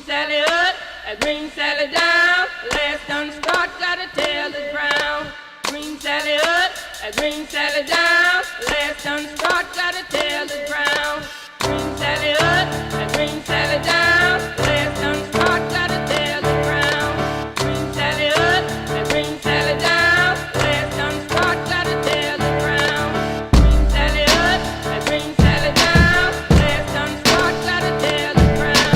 Sally up, Green Sally down. Last done start, gotta tell the ground. Green Sally up, Green Sally down. Last done start, gotta tell the ground. Green Sally up, Green Sally down. Last done start, gotta tell the ground. Green Sally up, Green Sally down. Last done start, gotta tell the ground. Green Sally up, Green Sally down. Last done start, gotta tell the ground.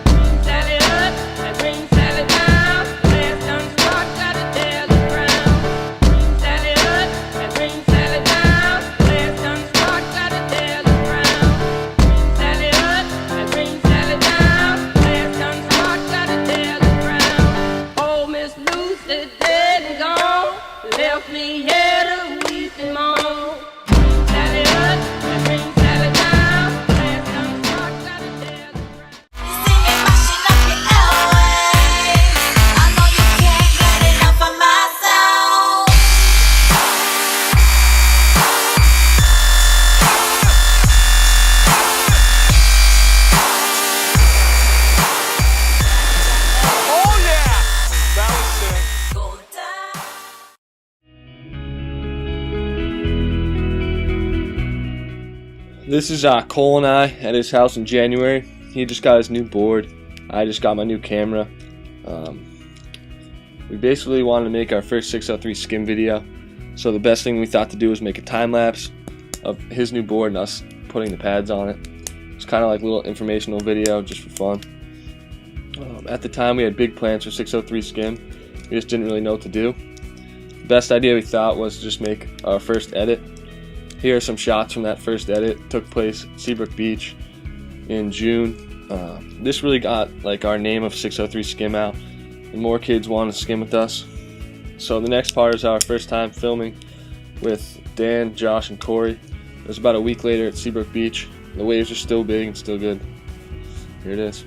Green Sally up, Green Sally down. Last done start, gotta tell the ground. Green Sally up, Green Sally down. Last done start, gotta tell the ground. Green Sally up, Green Sally down. Last done start, gotta tell the ground. Oh, Miss Lucy dead and gone, left me here to weep and moan. Green Sally up, Green Sally down. Last done start, gotta tell the ground. See me mashing up your airways. I know you can't get enough of my sound. Oh yeah! That was sick. Go down. This is Cole and I at his house in January. He just got his new board. I just got my new camera. We basically wanted to make our first 603 skim video. So the best thing we thought to do was make a time lapse of his new board and us putting the pads on it. It's kind of like a little informational video just for fun. At the time we had big plans for 603 skim. We just didn't really know what to do. The best idea we thought was to just make our first edit. Here are some shots from that first edit. It took place at Seabrook Beach in June. This really got like our name of 603 Skim out, and more kids wanted to skim with us. So the next part is our first time filming with Dan, Josh, and Corey. It was about a week later at Seabrook Beach. The waves are still big and still good. Here it is.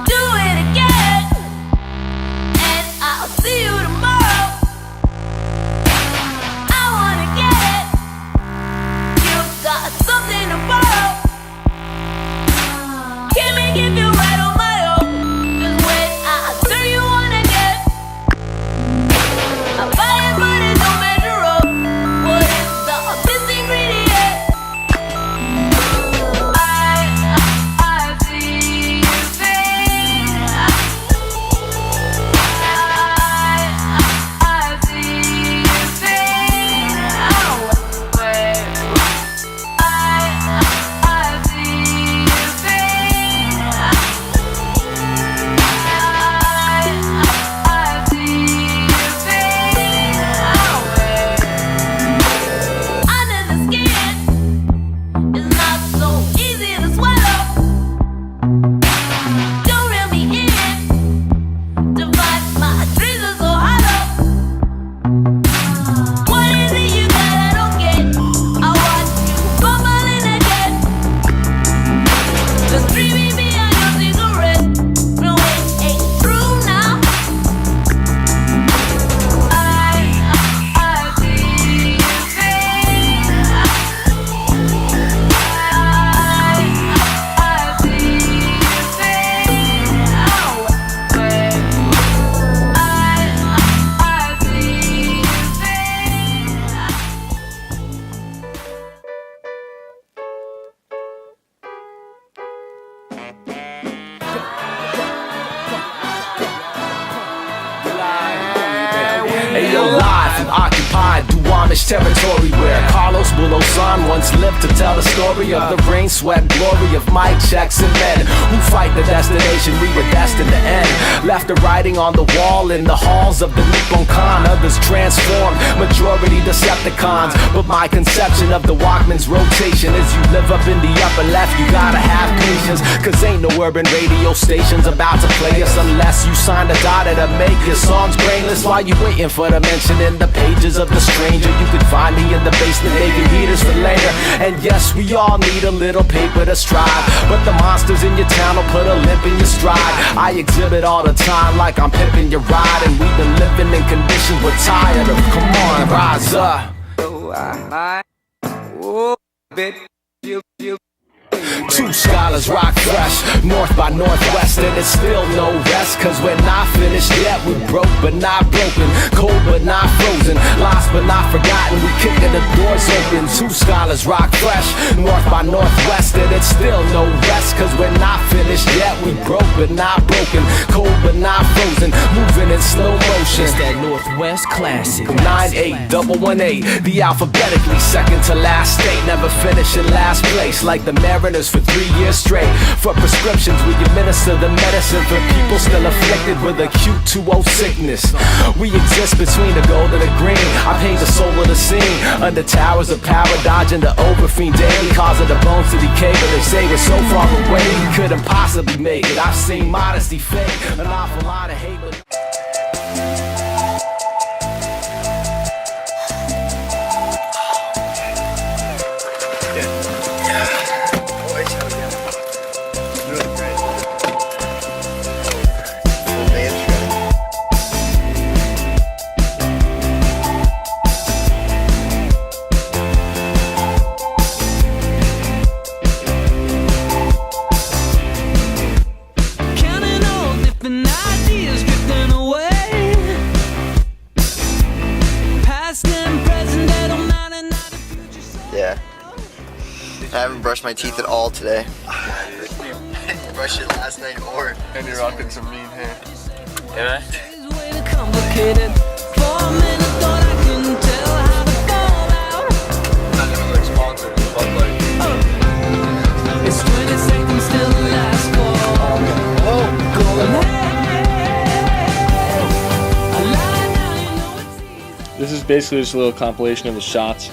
Do it again, and I'll see you tomorrow. I wanna get it. You got something to borrow. Can't make it feel right on my own. Just wait, I'll turn you on again. I buy it, but it don't measure up. What is the missing ingredient? I see you fade. I see you fade away. I see you fade. I see you fade away. Under the skin, it's not so easy to swallow. Don't reel me in. Divide my dreams are so hollow. What is it you got I don't get? I watch you fumbling again. Just dreaming beyond your cigarette. No, it ain't true now. I see you fade. I see you fade away. I see you Hey yo, live from Occupied, Duane Amish territory where Carlos Bulosan once lived to tell the story of the rain, sweat, glory of Mike Jackson men who fight the destination we were destined to end. Left the writing on the wall in the halls of the Nippon Khan. Others transformed, majority Decepticons. But my conception of the Walkman's rotation is you live up in the upper left, you gotta have patience, cause ain't no urban radio stations about to play us unless you sign a dotted to make your songs brainless. While you waiting for the mention in the pages of The Stranger, you can find me in the basement making heaters for later. And yes, we all need a little paper to strive, but the monsters in your town will put a limp in your stride. I exhibit all the time like I'm pimping your ride, and we've been living in conditions we're tired of. Come on, rise up. Two scholars rock fresh, north by northwest, and it's still no rest, cause we're not finished yet. We broke but not broken, cold but not frozen, lost but not forgotten, we kicking the doors open. Two scholars rock fresh, north by northwest, and it's still no rest, cause we're not finished yet. We broke but not broken, cold but not frozen, moving in slow motion. It's that Northwest classic. 98118, the alphabetically second to last state, never finish in last place like the Mariners for 3 years straight. For prescriptions, we administer the medicine for people still afflicted with acute 2-0 sickness. We exist between the gold and the green. I paint the soul of the scene under towers of power, dodging the overfiend daily, causing the bones to decay. But they say we're so far away, we couldn't possibly make it. I've seen modesty fake, an awful lot of hate, but yeah. I haven't brushed my teeth at all today. You brushed it last night, or And you're rocking some mean hair. yeah. Not gonna like sponsor, but like. This is basically just a little compilation of the shots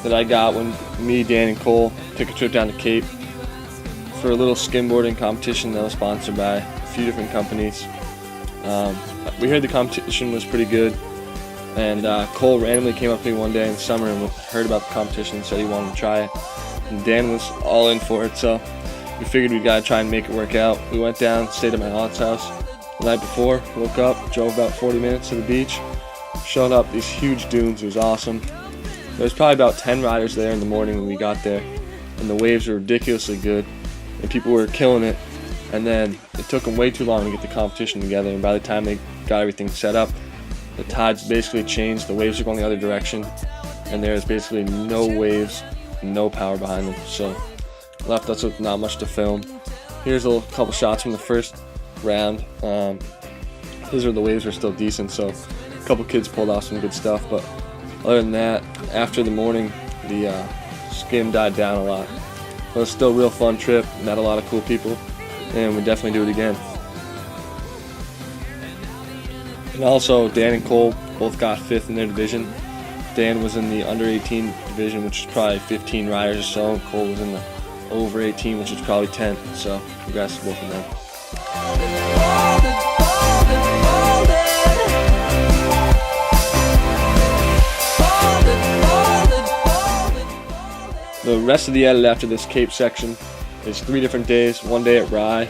that I got when me, Dan, and Cole took a trip down to Cape for a little skimboarding competition that was sponsored by a few different companies. We heard the competition was pretty good, and Cole randomly came up to me one day in the summer and heard about the competition and said he wanted to try it. And Dan was all in for it, so we figured we gotta try and make it work out. We went down, stayed at my aunt's house the night before, woke up, drove about 40 minutes to the beach, showed up these huge dunes. It was awesome. There was probably about 10 riders there in the morning when we got there, and the waves were ridiculously good, and people were killing it. And then it took them way too long to get the competition together, and by the time they got everything set up, the tides basically changed. The waves were going the other direction, and there was basically no waves, no power behind them, so left us with not much to film. Here's a couple shots from the first round. These are the waves were still decent, so a couple kids pulled off some good stuff, but other than that, after the morning, the skim died down a lot. But it was still a real fun trip, met a lot of cool people, and we definitely do it again. And also, Dan and Cole both got 5th in their division. Dan was in the under 18 division, which is probably 15 riders or so, and Cole was in the over 18, which is probably 10, so congrats to both of them. The rest of the edit after this Cape section is 3 different days. One day at Rye,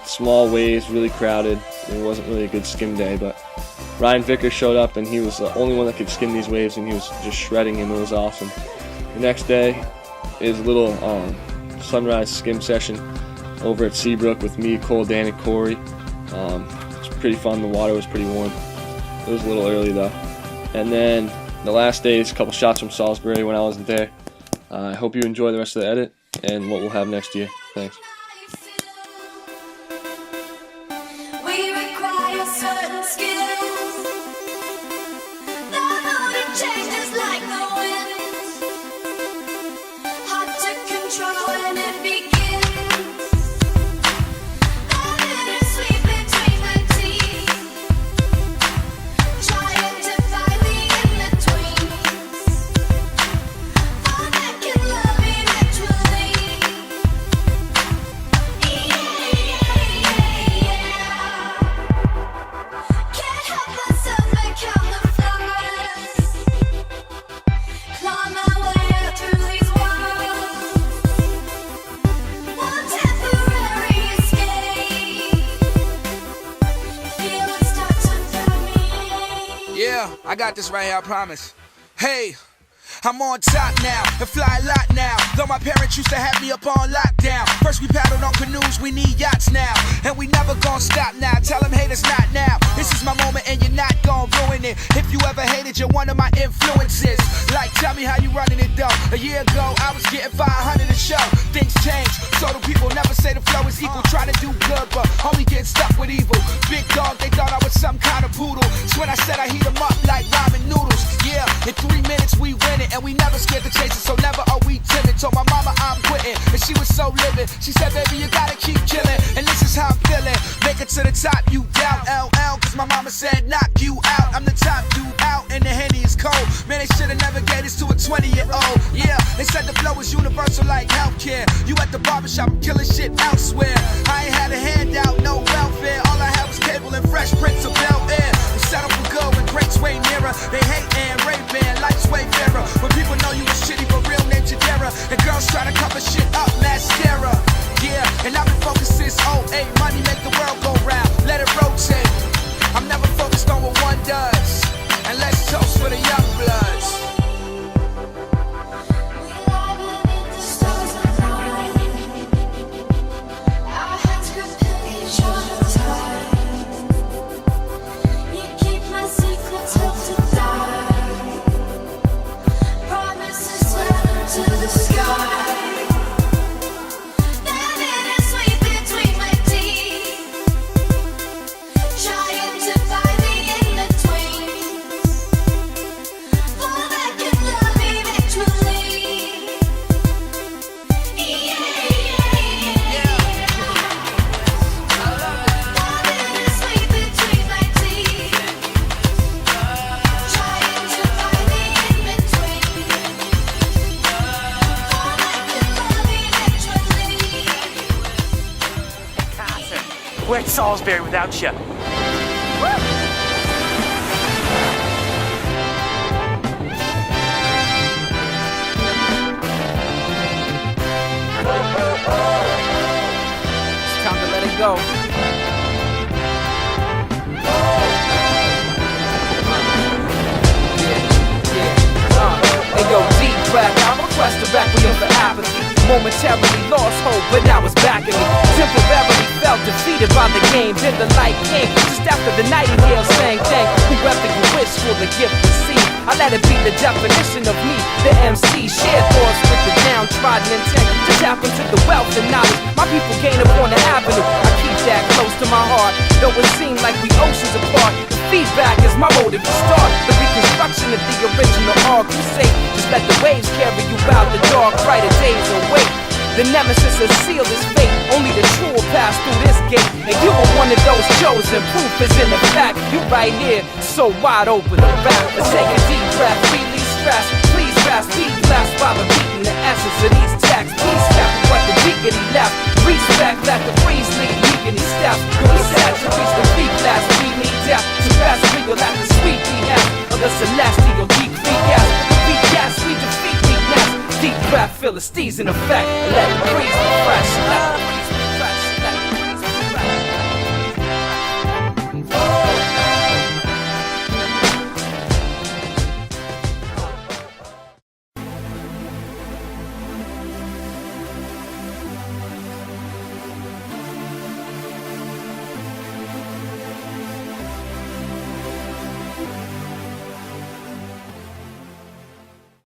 small waves, really crowded. It wasn't really a good skim day, but Ryan Vickers showed up and he was the only one that could skim these waves, and he was just shredding him. It was awesome. The next day is a little sunrise skim session over at Seabrook with me, Cole, Dan, and Corey. It's pretty fun. The water was pretty warm. It was a little early though. And then the last day is a couple shots from Salisbury when I wasn't there. I hope you enjoy the rest of the edit and what we'll have next year. Thanks. We require certain skills. The mood it changes like the I got this right here, I promise. Hey, I'm on top now and fly a lot now. Though my parents used to have me up on lockdown. First we paddled on canoes, we need yachts now. And we never gon' stop now. Tell them haters not now. This is my moment and you're not gon' ruin it. If you ever hated, you're one of my influences. Like, tell me how you running it though. A year ago, I was getting 500 a show. Things change, so do people never say the flow is equal. Try to do good, but homie getting stuck with evil. Big dog, they thought I was some kind of poodle. So when I said I heat them up like ramen noodles. Yeah, in 3 minutes we win it. And we never scared to chase it, so never are we timid. Told my mama I'm quitting, and she was so livid. She said, baby, you gotta keep killing. And this is how I'm feeling. Make it to the top, you doubt LL. Cause my mama said, knock you out. I'm the top dude out, and the Henny is cold. Man, they should've never gave this to a 20-year-old. Yeah, they said the flow is universal like healthcare. You at the barbershop, I'm killing shit elsewhere. I ain't had a handout, no welfare. All I had was cable and Fresh Prince of Bel-Air. We settle for good when greats way nearer. They hate and Ray-Ban, life's way fairer. When people know you was shitty, but real name Jadera. And girls try to cover shit up, mascara. Yeah, and I've been focused since 08. Money make the world go round, let it rotate. I'm never focused on what one does. And let's toast for the young bloods. Where's Salisbury without you? It's time to let it go. Hey yo, deep breath, I request a requiem for apathy. Momentarily lost hope, but now it's back at me. Temporarily felt defeated by the game. Then the light came, just after the nightingale sang, thank whoever you wish for the gift received. I let it be the definition of me, the MC. Share thoughts with the downtrodden intent to tap into the wealth and knowledge my people gain upon the avenue. I keep that close to my heart, though it seems like we oceans apart. The feedback is my motive to start the reconstruction of the original art crusade. Just let the waves carry you out the dark, brighter days await. The nemesis has sealed his fate. Only the true will pass through this gate. And you were one of those chosen. Proof is in the fact. You right here, so wide open to rap. But take a deep breath, release stress. Please fast, be blessed by the beating the essence of these texts. Please step what the diggity left. Respect, let the breeze lead weakening steps. We set to reach the beat last. We need death. To pass real at the sweet behest of the celestial geek freak ass. The beat gas, we defeat weakness. Deep breath, Philistines in effect.